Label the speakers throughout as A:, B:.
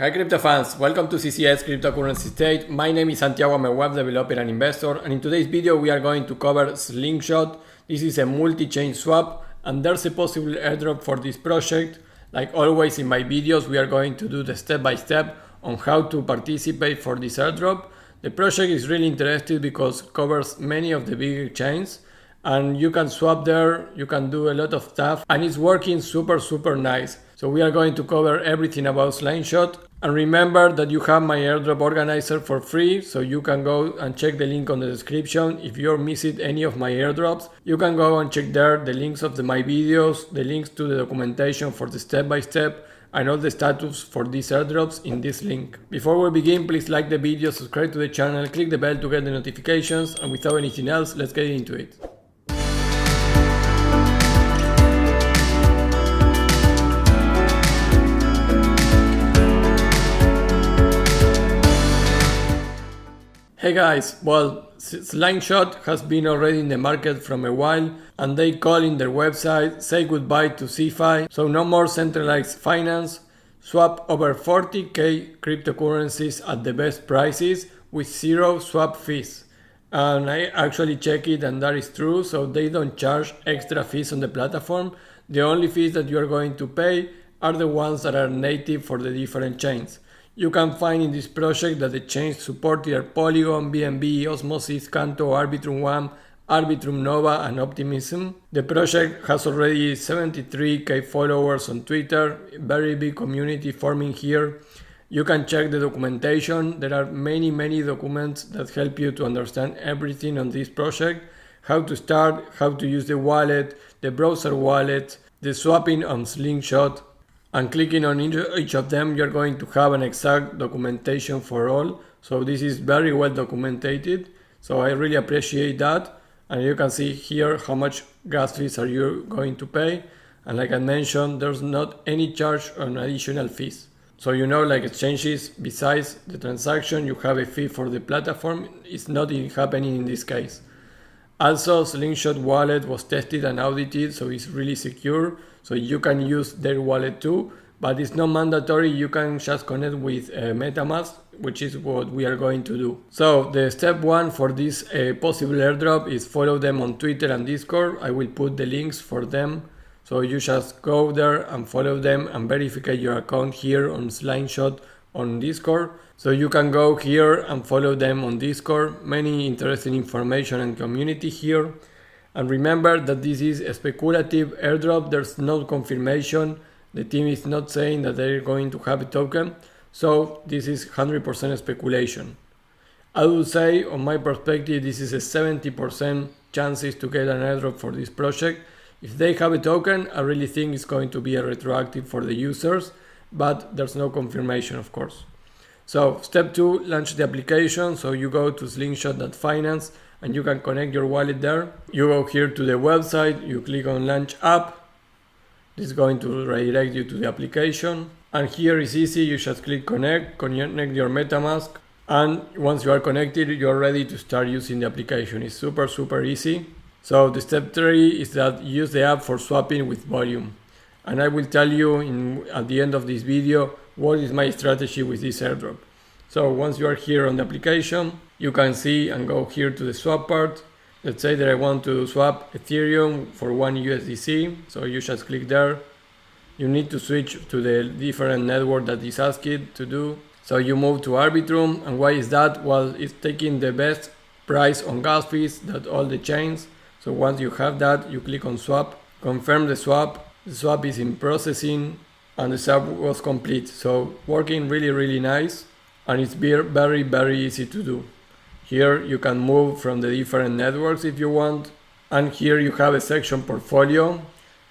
A: Hi crypto fans, welcome to CCS Cryptocurrency State. My name is Santiago, I'm a web developer and investor, and in today's video we are going to cover Slingshot. This is a multi-chain swap and there's a possible airdrop for this project. Like always in my videos, we are going to do the step-by-step on how to participate for this airdrop. The project is really interesting because it covers many of the bigger chains and you can swap there, you can do a lot of stuff, and it's working super nice. So we are going to cover everything about Slingshot. And remember that you have my airdrop organizer for free, so you can go and check the link on the description. If you're missing any of my airdrops, you can go and check there the links of my videos, the links to the documentation for the step-by-step, and all the status for these airdrops in this link. Before we begin, please like the video, subscribe to the channel, click the bell to get the notifications, and without anything else, let's get into it. Hey guys, well, Slingshot has been already in the market from a while and they call in their website, say goodbye to CeFi, so no more centralized finance, swap over 40k cryptocurrencies at the best prices with zero swap fees. And I actually check it and that is true, so they don't charge extra fees on the platform. The only fees that you are going to pay are the ones that are native for the different chains. You can find in this project that the chains support either Polygon, BNB, Osmosis, Canto, Arbitrum One, Arbitrum Nova, and Optimism. The project has already 73k followers on Twitter, very big community forming here. You can check the documentation. There are many documents that help you to understand everything on this project. How to start, how to use the wallet, the browser wallet, the swapping on Slingshot. And clicking on each of them, you're going to have an exact documentation for all. So this is very well documented. So I really appreciate that. And you can see here how much gas fees are you going to pay. And like I mentioned, there's not any charge on additional fees. So you know, like exchanges, besides the transaction, you have a fee for the platform. It's not happening in this case. Also, Slingshot wallet was tested and audited, so it's really secure. So you can use their wallet too, but it's not mandatory. You can just connect with MetaMask, which is what we are going to do. So the step one for this possible airdrop is follow them on Twitter and Discord. I will put the links for them. So you just go there and follow them and verify your account here on Slingshot on Discord. So you can go here and follow them on Discord. Many interesting information and community here. And remember that this is a speculative airdrop. There's no confirmation. The team is not saying that they're going to have a token. So this is 100% speculation. I would say, on my perspective, this is a 70% chances to get an airdrop for this project. If they have a token, I really think it's going to be a retroactive for the users, but there's no confirmation, of course. So step 2, launch the application. So you go to slingshot.finance and you can connect your wallet there. You go here to the website, you click on launch app. This is going to redirect you to the application. And here is easy, you just click connect your MetaMask. And once you are connected, you're ready to start using the application. It's super easy. So the step 3 is that use the app for swapping with volume. And I will tell you at the end of this video what is my strategy with this airdrop. So once you are here on the application, you can see and go here to the swap part. Let's say that I want to swap Ethereum for 1 USDC. So you just click there. You need to switch to the different network that is asked to do. So you move to Arbitrum. And why is that? Well, it's taking the best price on gas fees that all the chains. So once you have that, you click on swap, confirm the swap. The swap is in processing and the swap was complete. So working really nice, and it's very easy to do. Here you can move from the different networks if you want. And here you have a section portfolio.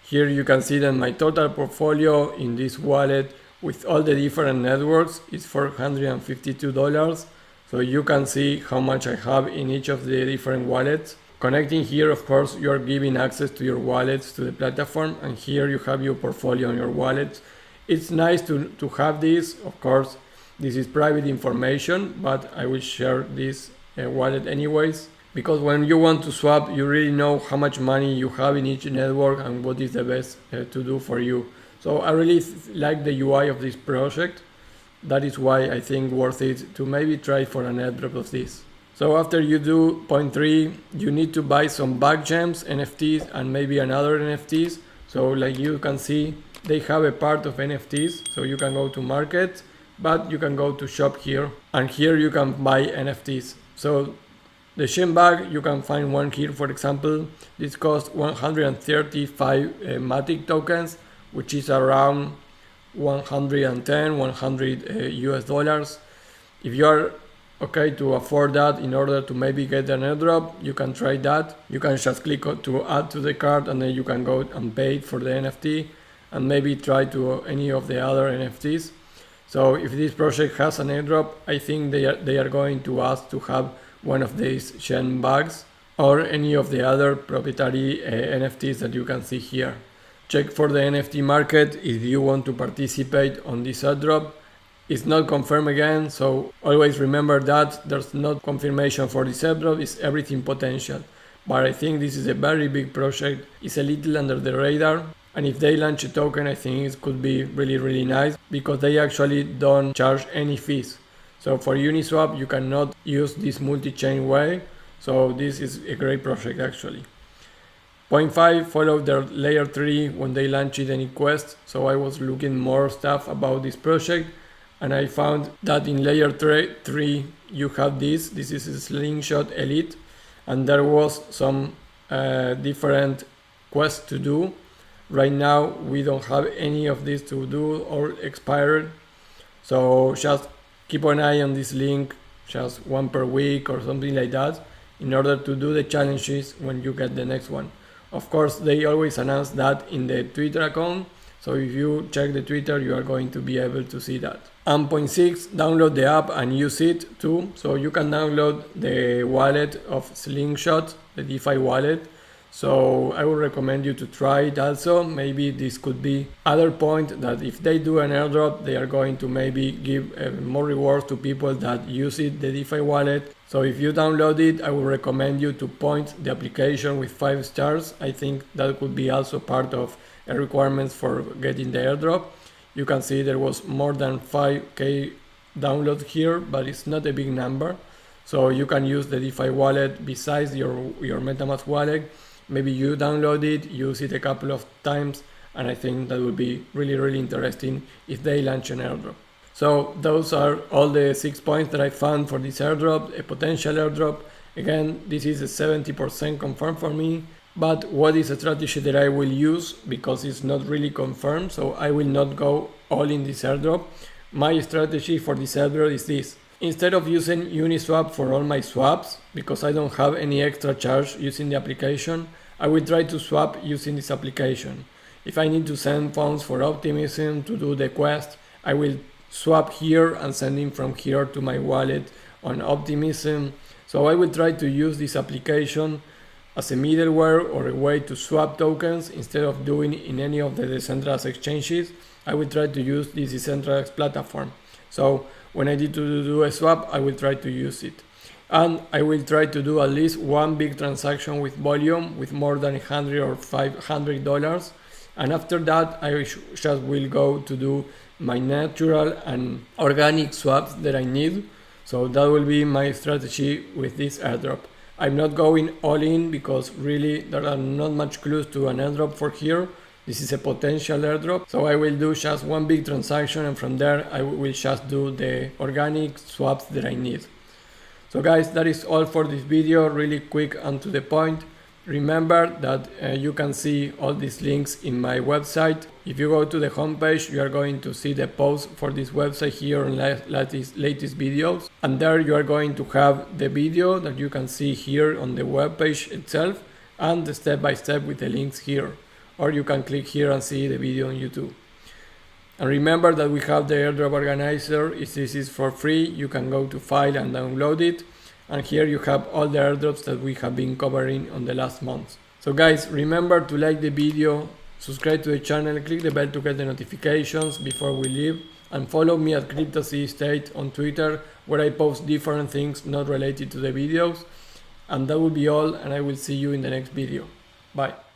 A: Here you can see that my total portfolio in this wallet with all the different networks is $452. So you can see how much I have in each of the different wallets. Connecting here, of course, you are giving access to your wallets to the platform, and here you have your portfolio on your wallets. It's nice to have this. Of course, this is private information, but I will share this wallet anyways, because when you want to swap, you really know how much money you have in each network and what is the best to do for you. So I really like the UI of this project. that is why I think worth it to maybe try for an airdrop of this. So after you do point 3, you need to buy some Bag Gems, NFTs, and maybe another NFTs. So like you can see, they have a part of NFTs, so you can go to market, but you can go to shop here, and here you can buy NFTs. So the Shin bag, you can find one here, for example. This costs 135 Matic tokens, which is around 100 US dollars. If you are okay to afford that in order to maybe get an airdrop, you can try that. You can just click to add to the cart, and then you can go and pay for the NFT and maybe try to any of the other NFTs. So if this project has an airdrop, I think they are going to ask to have one of these Shen bags or any of the other proprietary NFTs that you can see here. Check for the NFT market if you want to participate on this airdrop. It's not confirmed again, so always remember that there's not confirmation for this airdrop, it's everything potential. But I think this is a very big project, it's a little under the radar, and if they launch a token, I think it could be really nice, because they actually don't charge any fees. So for Uniswap, you cannot use this multi-chain way, so this is a great project actually. Point 5, follow their layer 3 when they launch it any quest. So I was looking more stuff about this project, and I found that in layer 3 you have this is a Slingshot Elite, and there was some different quests to do. Right now we don't have any of these to do or expired, so just keep an eye on this link, just one per week or something like that, in order to do the challenges when you get the next one. Of course, they always announce that in the Twitter account, so if you check the Twitter, you are going to be able to see that. And point 6, download the app and use it too. So you can download the wallet of Slingshot, the DeFi wallet. So I would recommend you to try it also. Maybe this could be other point that if they do an airdrop, they are going to maybe give more rewards to people that use it, the DeFi wallet. So if you download it, I would recommend you to point the application with 5 stars. I think that could be also part of a requirements for getting the airdrop. You can see there was more than 5k downloads here, but it's not a big number. So you can use the DeFi wallet besides your MetaMask wallet. Maybe you download it, use it a couple of times, and I think that would be really interesting if they launch an airdrop. So those are all the 6 points that I found for this airdrop, a potential airdrop. Again, this is a 70% confirmed for me, but what is a strategy that I will use, because it's not really confirmed, so I will not go all in this airdrop. My strategy for this airdrop is this. Instead of using Uniswap for all my swaps, because I don't have any extra charge using the application, I will try to swap using this application. If I need to send funds for Optimism to do the quest, I will swap here and send it from here to my wallet on Optimism. So I will try to use this application as a middleware or a way to swap tokens instead of doing it in any of the decentralized exchanges. I will try to use this decentralized platform. So when I need to do a swap, I will try to use it. And I will try to do at least one big transaction with volume with more than $100 or $500. And after that, I just will go to do my natural and organic swaps that I need. So that will be my strategy with this airdrop. I'm not going all in because really there are not much clues to an airdrop for here. This is a potential airdrop. So I will do just one big transaction, and from there I will just do the organic swaps that I need. So guys, that is all for this video, really quick and to the point. Remember that you can see all these links in my website. If you go to the homepage, you are going to see the post for this website here in latest videos. And there you are going to have the video that you can see here on the webpage itself, and the step-by-step with the links here. Or you can click here and see the video on YouTube. And remember that we have the airdrop organizer. This is for free. You can go to file and download it. And here you have all the airdrops that we have been covering on the last months. So guys, remember to like the video, subscribe to the channel, click the bell to get the notifications before we leave, and follow me at CryptoCityState on Twitter, where I post different things not related to the videos. And that will be all, and I will see you in the next video. Bye.